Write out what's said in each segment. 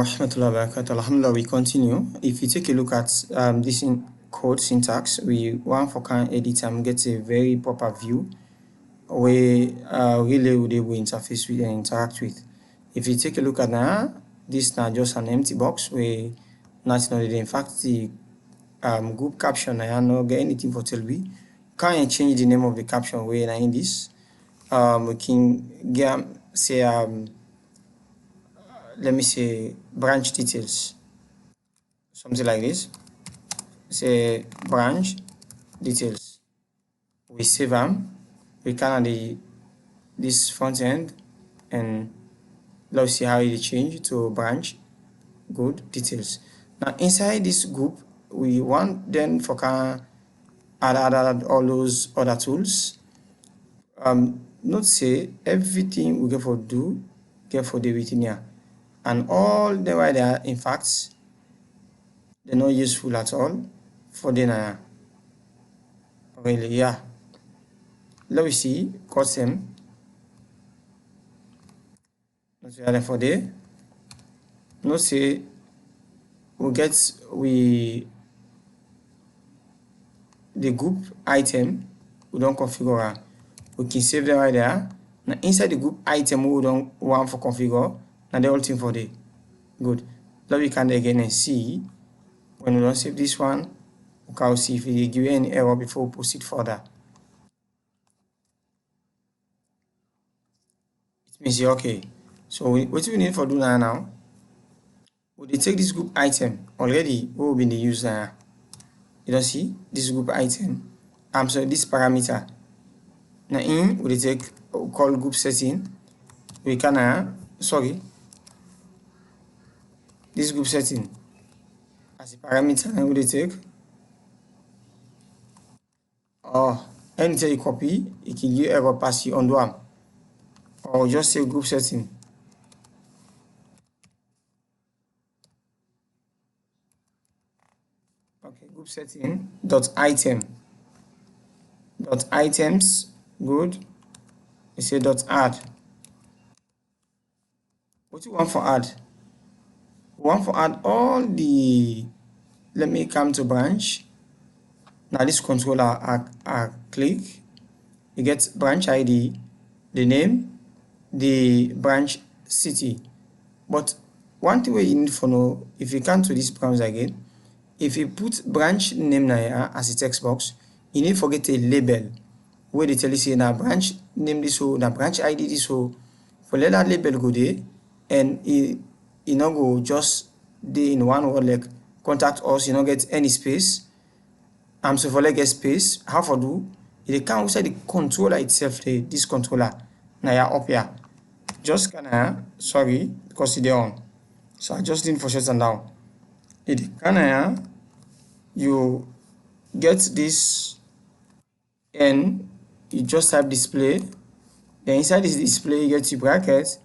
Alhamdulillah, we continue. If you take a look at this in code syntax, we want for can edit and get a very proper view where really would able interface with and interact with. If you take a look at now, this now just an empty box where nothing already. In fact, the group caption I not get anything for tell we can change the name of the caption where in this. We can get say let me say branch details, something like this. Say branch details. We save them. We can add this front end and let's see how it change to branch good details. Now inside this group, we want then for can add all those other tools. Not say everything we get for do get for the within here, and all the way they are in fact they're not useful at all for the really. Yeah, let me see custom not say for there. Not say we get the group item we don't configure. We can save them right there. Now inside the group item we don't want for configure. Now the whole thing for the good. Now we can again and see when we don't save this one. We can see if we give any error before we proceed further. It means okay. So what we need for do now? We take this group item already. We will be in the user. You don't see this group item. So this parameter. Now in we take call group setting. We can sorry. This group setting as a parameter and we take anytime you copy, it can give error pass you undo them. Or just say group setting. Okay, group setting dot item dot items good. You say dot add. What you want for add? We want for add all the, let me come to branch. Now this controller I click, you get branch ID, the name, the branch city. But one thing you need to know, if you come to this branch again, if you put branch name now as a text box, you need to forget a label where they tell you say now branch name this so, now branch ID this so. For let that label go there, and it not go just there in one word like contact us, you not get any space. So for like a space, how for do it can outside the controller itself, this controller now up here. Just can sorry because it's on. So I just didn't for shut down. It can you get this and you just type display. Then inside this display you get your bracket,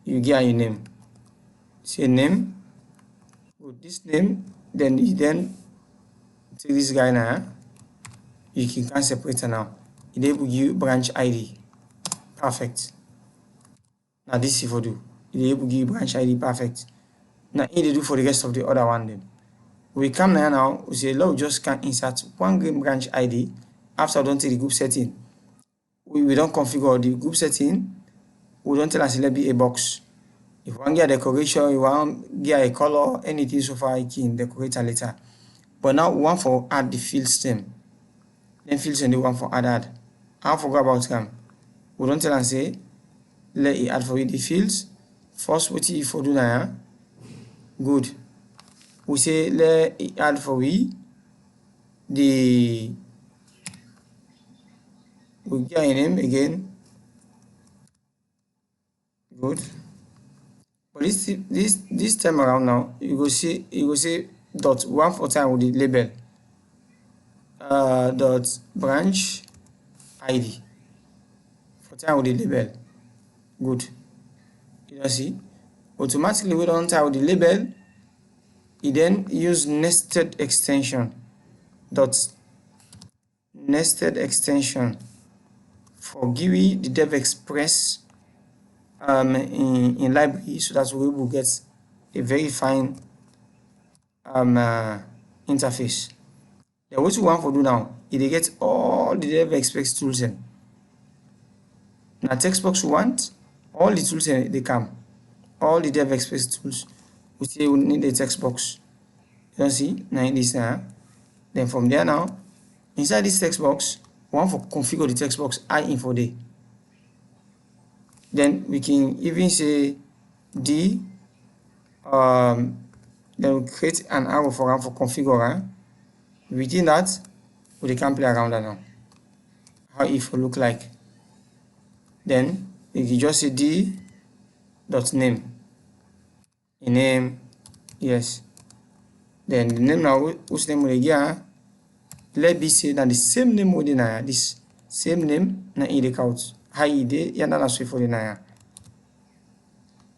you get your name. Say name. With this name, then you then take this guy now. You can separate it now. It able you branch ID. Perfect. Now this is for do. It able give branch ID perfect. Now it do for the rest of the other one then. We come now, we say look, just can insert one green branch ID after we don't take the group setting. We don't configure the group setting, we don't tell us let be a box. If we want get a decoration, you want get a color, anything so far you can decorate later. But now we want for add the field stem. Then field stem the one for add. I forgot about them. We don't tell and say let it add for you the fields. First what you for do now. Good. We say let it add for we the we get a name again. Good. But this time around now you go say dot one for time with the label dot branch ID for time with the label. Good. You don't see automatically we don't time with the label. You then use nested extension dot nested extension for GUI the DevExpress in library, so that we will get a very fine interface. Then what you want to do now, it get all the DevExpress tools in. Now text box you want, all the tools in they come. All the DevExpress tools. We say we need the text box. You don't see? Now this now. Then from there now, inside this text box, we want to configure the text box info day. Then we can even say D, then we create an arrow for configure. Within that, we can play around that now. How it will look like. Then you can just say D dot name. A name, yes. Then the name now, whose name will get? Let me say that the same name will deny this same name na in the count. How ide ya na swift for the.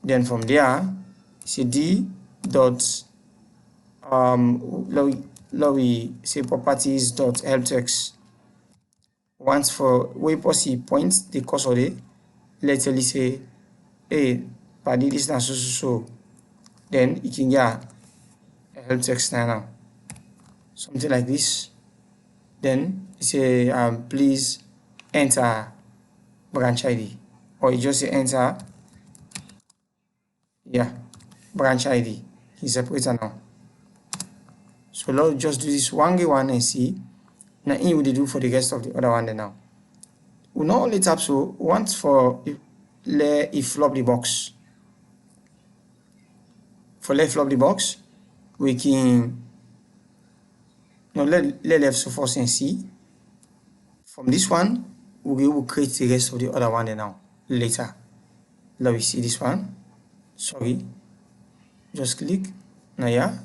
Then from there, say D dot we say properties dot help text. Once for we possibly points the course of it, let's say hey, paddy this na so. Then you can get a help text now. Something like this. Then you say please enter branch ID. Or you just say enter branch ID. He's separator now. So let's just do this one and see. Now in what they do for the rest of the other one now. We not only tap so once for let it flop the box. For let flop the box, we can let left so first and see. From this one, we will create the rest of the other one now later. Let me see this one. Sorry. Just click. Now yeah.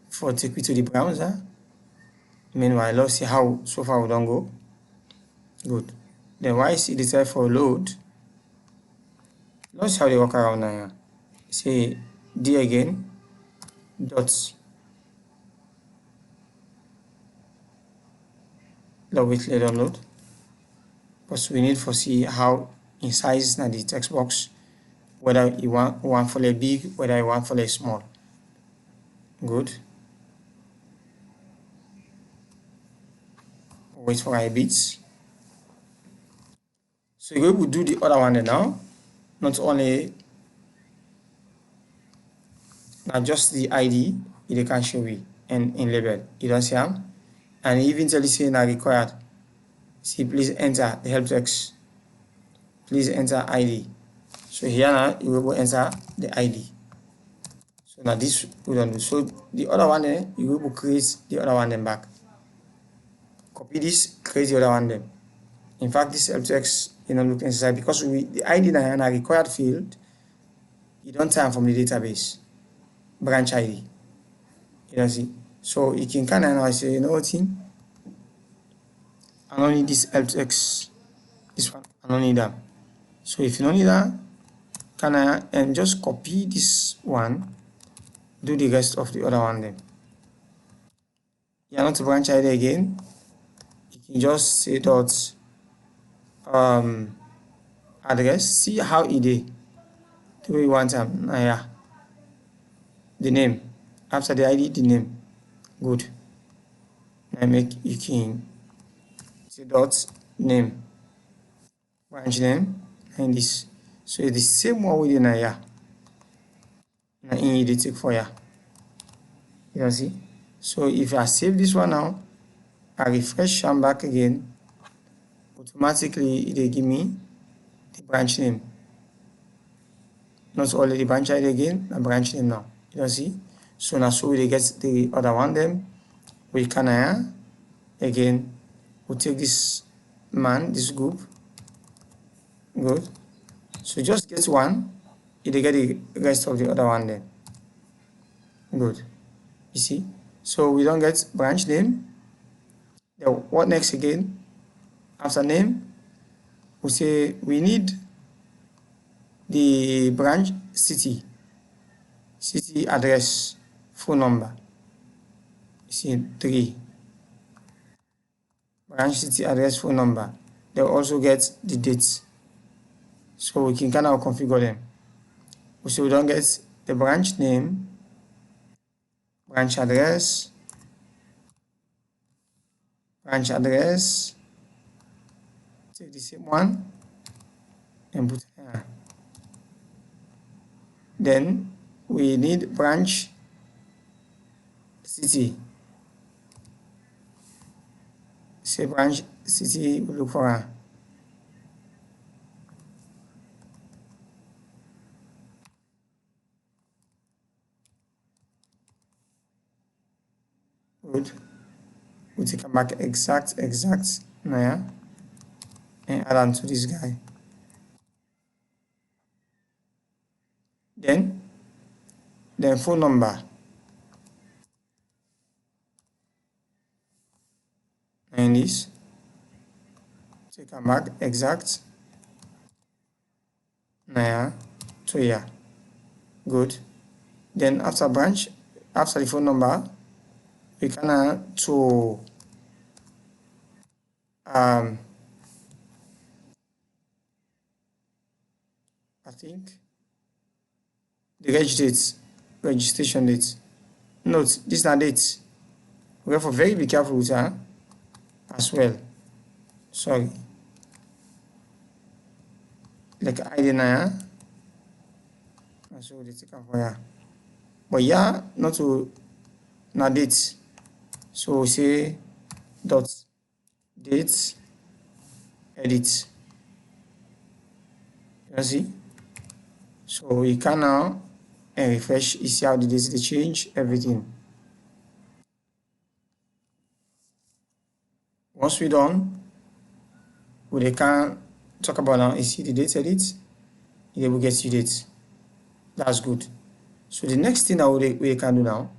For take me to the browser. Meanwhile, let's see how so far we don't go. Good. Then why see the type for load? Let's see how they work around now. Say D again. Dots. Let download. But we need to see how in size now the text box, whether you want one for a big, whether you want for a small. Good. Wait for a bit. So we will do the other one now. Not only not just the ID, it can show you and in label. You don't see them. And even tell you say now required. See, please enter the help text. Please enter ID. So here now you will enter the ID. So now this we don't do. So the other one then you will create the other one then back. Copy this, create the other one then. In fact, this help text look inside because the ID now in a required field. You don't time from the database. Branch ID. You don't see. So you can kind of now say, you know what thing? I don't need this help text. This one, I don't need that. So if you don't need that, can I and just copy this one, do the rest of the other one then. You are not to branch ID again. You can just say dot address. See how it is. The way you want them. Yeah. The name. After the ID, the name. Good. Now you can say dot name. Branch name and this. So it's the same one within a year. Now in the take for ya. You can see. So if I save this one now, I refresh and back again, automatically it will give me the branch name. Not only the branch ID again, the branch name now. You can see. So now so we get the other one then. We can again we take this this group. Good. So just get one, it will get the rest of the other one then. Good. You see? So we don't get branch name. Then what next again? After name, we say we need the branch city address, phone number. You see 3. Branch city address, phone number. They also get the dates. So we can kind of configure them. So we don't get the branch name, branch address, take the same one and put here. Then we need branch city. Say branch city, we look for her. Good. We take back exact now and add on to this guy. Then phone number and this take back exact now to here. Good. Then after branch, after the phone number, we can add to I think the registration date. Note, these are dates. We have to be careful with her as well. Sorry. Like ID now. So they take for here. But yeah, not to now dates. So we say dot dates edit. You see? So we can now refresh, you see how the dates they change, everything. Once we're done, we can talk about now, you see the date edit, it will get you dates. That's good. So the next thing that we can do now,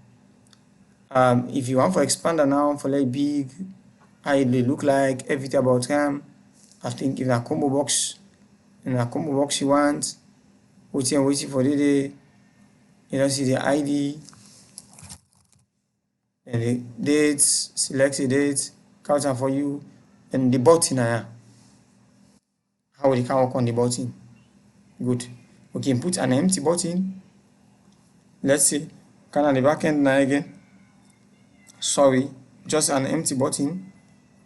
if you want to expand now for like big, how it look like, everything about them, I think in a combo box you want, waiting for the day, you don't see the ID, and the dates, select the dates, count them for you, and the button here. How we can work on the button. Good. We can put an empty button. Let's see. Can on the back end now again. Sorry, just an empty button.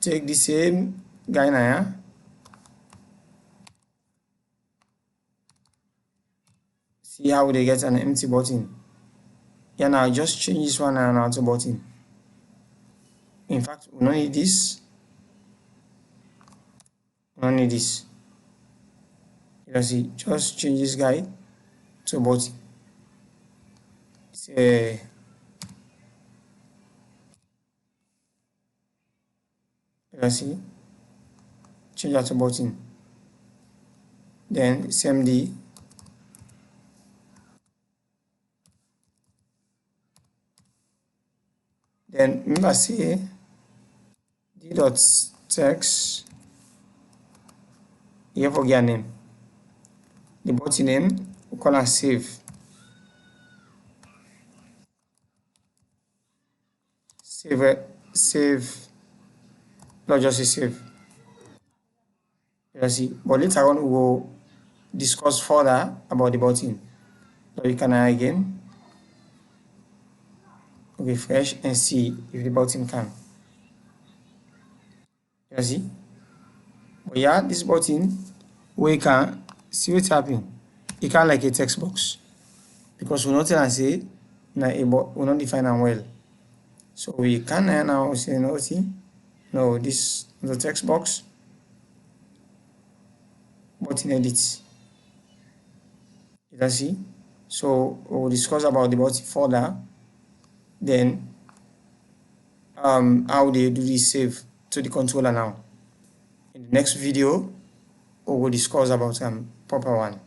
Take the same guy now. See how they get an empty button. Yeah, now just change this one now to button. In fact, we don't need this. We don't need this. You see, just change this guy to button. Say you see, change that to button. Then CMD. Then remember say d.text. Here for gear name. The button name we call it save. Save. Not just a save. You see, but later on we will discuss further about the button. So we can again refresh and see if the button can. You see? But yeah, this button we can see what's happening. It can like a text box because we not tell and say we not define them well. So we can now say no, this is the text box button edit. You can see. So we'll discuss about the button further. Then how they do this save to the controller now. In the next video, we will discuss about proper one.